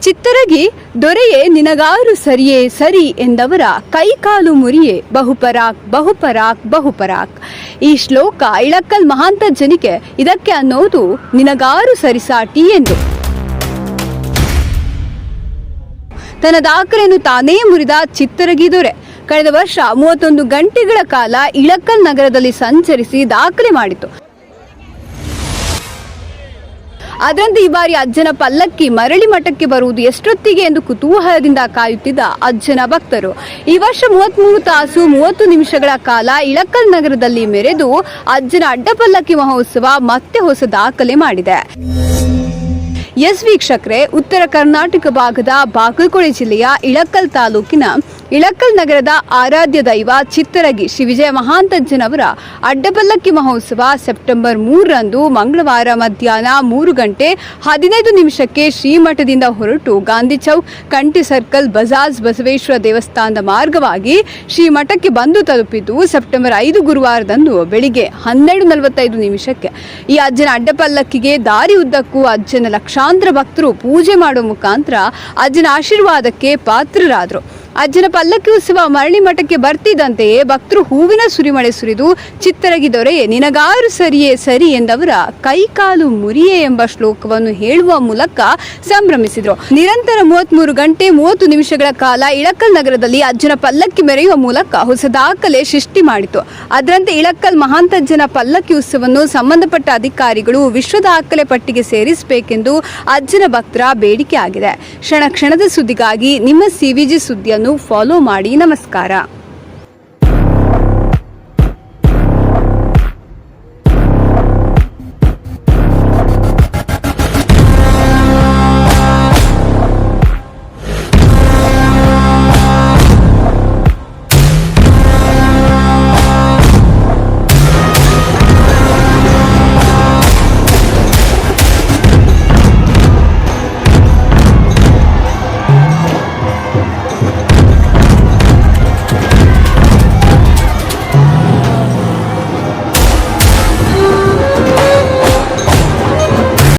ಚಿತ್ತರಗಿ ದೊರೆಯೇ ನಿನಗಾರು ಸರಿಯೇ ಸರಿ ಎಂದವರ ಕೈಕಾಲು ಮುರಿಯೇ ಬಹುಪರಾಕ್ ಬಹುಪರಾಕ್ ಬಹುಪರಾಕ್. ಈ ಶ್ಲೋಕ ಇಳಕಲ್ ಮಹಾಂತಜ್ಜನಿಗೆ ಇದಕ್ಕೆ ಅನ್ನೋದು ನಿನಗಾರು ಸರಿಸಾಟಿ ಎಂದು. ತನ್ನ ದಾಖಲೆಯನ್ನು ತಾನೇ ಮುರಿದ ಚಿತ್ತರಗಿ ದೊರೆ ಕಳೆದ ವರ್ಷ 31 ಗಂಟೆಗಳ ಕಾಲ ಇಳಕಲ್ ನಗರದಲ್ಲಿ ಸಂಚರಿಸಿ ದಾಖಲೆ ಮಾಡಿತು. ಅದರಂತೆ ಈ ಬಾರಿ ಅಜ್ಜನ ಪಲ್ಲಕ್ಕಿ ಮರಳಿ ಮಠಕ್ಕೆ ಬರುವುದು ಎಷ್ಟೊತ್ತಿಗೆ ಎಂದು ಕುತೂಹಲದಿಂದ ಕಾಯುತ್ತಿದ್ದ ಅಜ್ಜನ ಭಕ್ತರು ಈ ವರ್ಷ 33 ತಾಸು 30 ನಿಮಿಷಗಳ ಕಾಲ ಇಳಕಲ್ ನಗರದಲ್ಲಿ ಮೆರೆದು ಅಜ್ಜನ ಅಡ್ಡಪಲ್ಲಕ್ಕಿ ಮಹೋತ್ಸವ ಮತ್ತೆ ಹೊಸ ದಾಖಲೆ ಮಾಡಿದೆ. ಎಸ್ ವೀಕ್ಷಕರೇ, ಉತ್ತರ ಕರ್ನಾಟಕ ಭಾಗದ ಬಾಗಲಕೋಟೆ ಜಿಲ್ಲೆಯ ಇಳಕಲ್ ತಾಲೂಕಿನ ಇಳಕಲ್ ನಗರದ ಆರಾಧ್ಯ ದೈವ ಚಿತ್ತರಗಿ ಶ್ರೀ ವಿಜಯ ಮಹಾಂತಜ್ಜನವರ ಅಡ್ಡಪಲ್ಲಕ್ಕಿ ಮಹೋತ್ಸವ ಸೆಪ್ಟೆಂಬರ್ 3ರಂದು ಮಂಗಳವಾರ ಮಧ್ಯಾಹ್ನ 3 ಗಂಟೆ 15 ನಿಮಿಷಕ್ಕೆ ಶ್ರೀಮಠದಿಂದ ಹೊರಟು ಗಾಂಧಿ ಚೌಕ್, ಕಂಠಿ ಸರ್ಕಲ್, ಬಜಾಜ್ ಬಸವೇಶ್ವರ ದೇವಸ್ಥಾನದ ಮಾರ್ಗವಾಗಿ ಶ್ರೀಮಠಕ್ಕೆ ಬಂದು ತಲುಪಿದ್ದು ಸೆಪ್ಟೆಂಬರ್ 5 ಗುರುವಾರದಂದು ಬೆಳಿಗ್ಗೆ 12:45 ನಿಮಿಷಕ್ಕೆ. ಈ ಅಜ್ಜನ ಅಡ್ಡಪಲ್ಲಕ್ಕಿಗೆ ದಾರಿ ಉದ್ದಕ್ಕೂ ಅಜ್ಜನ ಲಕ್ಷಾಂತರ ಭಕ್ತರು ಪೂಜೆ ಮಾಡುವ ಮುಖಾಂತರ ಅಜ್ಜನ ಆಶೀರ್ವಾದಕ್ಕೆ ಪಾತ್ರರಾದರು. ಅಜ್ಜನ ಪಲ್ಲಕ್ಕಿ ಉತ್ಸವ ಮರಳಿ ಮಠಕ್ಕೆ ಬರ್ತಿದ್ದಂತೆಯೇ ಭಕ್ತರು ಹೂವಿನ ಸುರಿಮಳೆ ಸುರಿದು ಚಿತ್ತರಗಿ ದೊರೆಯೇ ನಿನಗಾರು ಸರಿಯೇ ಸರಿ ಎಂದವರ ಕೈಕಾಲು ಮುರಿಯೇ ಎಂಬ ಶ್ಲೋಕವನ್ನು ಹೇಳುವ ಮೂಲಕ ಸಂಭ್ರಮಿಸಿದರು. ನಿರಂತರ 33 ಗಂಟೆ 30 ನಿಮಿಷಗಳ ಕಾಲ ಇಳಕಲ್ ನಗರದಲ್ಲಿ ಅಜ್ಜನ ಪಲ್ಲಕ್ಕಿ ಮೆರೆಯುವ ಮೂಲಕ ಹೊಸ ದಾಖಲೆ ಸೃಷ್ಟಿ ಮಾಡಿತು. ಅದರಂತೆ ಇಳಕಲ್ ಮಹಾಂತಜ್ಜನ ಪಲ್ಲಕ್ಕಿ ಉತ್ಸವವನ್ನು ಸಂಬಂಧಪಟ್ಟ ಅಧಿಕಾರಿಗಳು ವಿಶ್ವ ದಾಖಲೆ ಪಟ್ಟಿಗೆ ಸೇರಿಸಬೇಕೆಂದು ಅಜ್ಜನ ಭಕ್ತರ ಬೇಡಿಕೆ ಆಗಿದೆ. ಕ್ಷಣ ಕ್ಷಣದ ಸುದ್ದಿಗಾಗಿ ನಿಮ್ಮ CVG ಸುದ್ದಿಯನ್ನು ಫಾಲೋ ಮಾಡಿ. ನಮಸ್ಕಾರ.